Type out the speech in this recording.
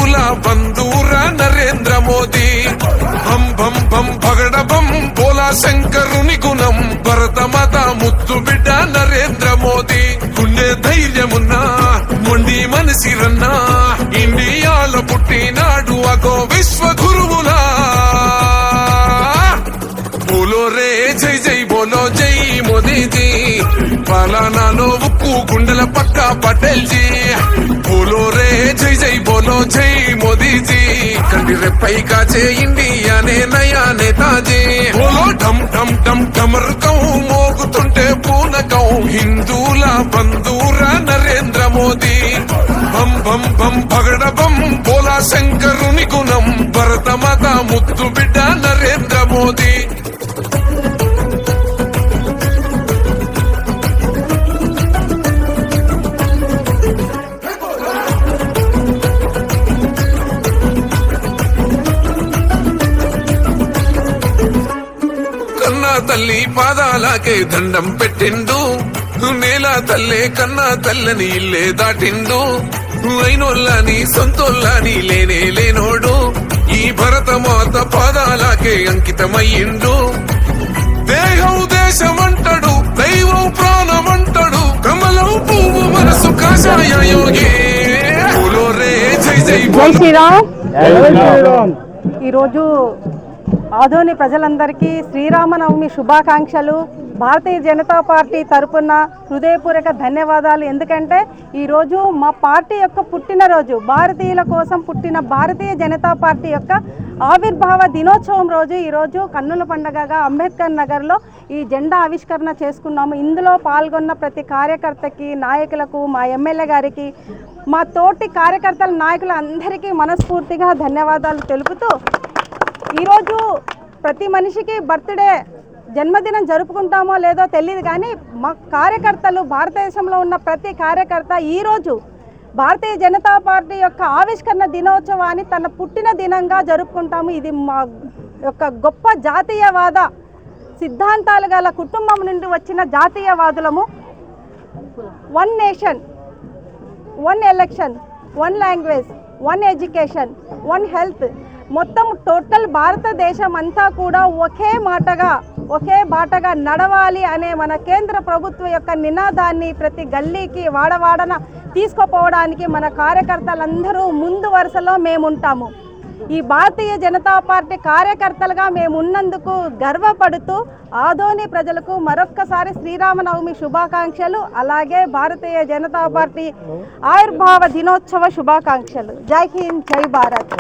హిందూల బంధూరా నరేంద్ర మోదీ భం భం భం భగడ భం బోలా శంకరుని గుణం భరత మాత ముద్దు బిడ్డ నరేంద్ర మోదీ గుండె ధైర్యమున్నా మొండి మనసిరన్నా ఇండియాలో పుట్టినాడు అగో విశ్వగురువులా బోలో రే జై జై బోలో జై మోదీజీ పాలనాలో ఉక్కు గుండెల పక్క పటేల్ జీ బోలో రే జై జై బోలో జై మోదీజీ కంటి రెప్పై కాచే ఇండియానే నయా నేతాజీ బోలో ఢమ్ ఢమ్ ఢమ్ ఢమర్కం మోగుతుంటే పూనకం హిందూల బంధూరా నరేంద్ర మోదీ భం భం భం భగడ భం బోలా శంకరుని గుణం భరత మాత ముద్దు బిడ్డ నరేంద్ర మోదీ తల్లి పాదాలకే దండం పెట్టిండు నేల తల్లే కన్నా తల్లని ఇల్లే దాటిండు అయినోళ్ళని సొంతోళ్ళని లేనే లేనోడు ఈ భరత మాత పాదాలకే అంకితమయ్యిండు దేహం దేశమంటాడు దైవం ప్రాణమంటాడు కమలం పువ్వు మనసు కాషాయ యోగి రే జై జై జై శ్రీరామ్. ఈరోజు ఆదోని ప్రజలందరికీ శ్రీరామనవమి శుభాకాంక్షలు. భారతీయ జనతా పార్టీ తరపున హృదయపూర్వక ధన్యవాదాలు. ఎందుకంటే ఈరోజు మా పార్టీ యొక్క పుట్టినరోజు, భారతీయుల కోసం పుట్టిన భారతీయ జనతా పార్టీ యొక్క ఆవిర్భావ దినోత్సవం రోజు ఈరోజు కన్నుల పండుగగా అంబేద్కర్ నగర్లో ఈ జెండా ఆవిష్కరణ చేసుకున్నాము. ఇందులో పాల్గొన్న ప్రతి కార్యకర్తకి, నాయకులకు, మా ఎమ్మెల్యే గారికి, మా తోటి కార్యకర్తల నాయకులు అందరికీ మనస్ఫూర్తిగా ధన్యవాదాలు తెలుపుతూ, ఈరోజు ప్రతి మనిషికి బర్త్డే జన్మదినం జరుపుకుంటామో లేదో తెలియదు, కానీ మా కార్యకర్తలు, భారతదేశంలో ఉన్న ప్రతి కార్యకర్త ఈరోజు భారతీయ జనతా పార్టీ యొక్క ఆవిష్కరణ దినోత్సవాన్ని తన పుట్టిన దినంగా జరుపుకుంటాము. ఇది మా యొక్క గొప్ప జాతీయవాద సిద్ధాంతాలు గల కుటుంబం నుండి వచ్చిన జాతీయవాదులము. One nation, one election, one language, one education, one health, మొత్తం టోటల్ భారతదేశం అంతా కూడా ఒకే బాటగా నడవాలి అనే మన కేంద్ర ప్రభుత్వం యొక్క నినాదాన్ని ప్రతి గల్లీకి, వాడవాడన తీసుకుపోవడానికి మన కార్యకర్తలందరూ ముందు వరుసలో మేముంటాము. ఈ భారతీయ జనతా పార్టీ కార్యకర్తలుగా మేము ఉన్నందుకు గర్వపడుతూ ఆదోని ప్రజలకు మరొక్కసారి శ్రీరామనవమి శుభాకాంక్షలు, అలాగే భారతీయ జనతా పార్టీ ఆవిర్భావ దినోత్సవ శుభాకాంక్షలు. జై హింద్, జై భారత్.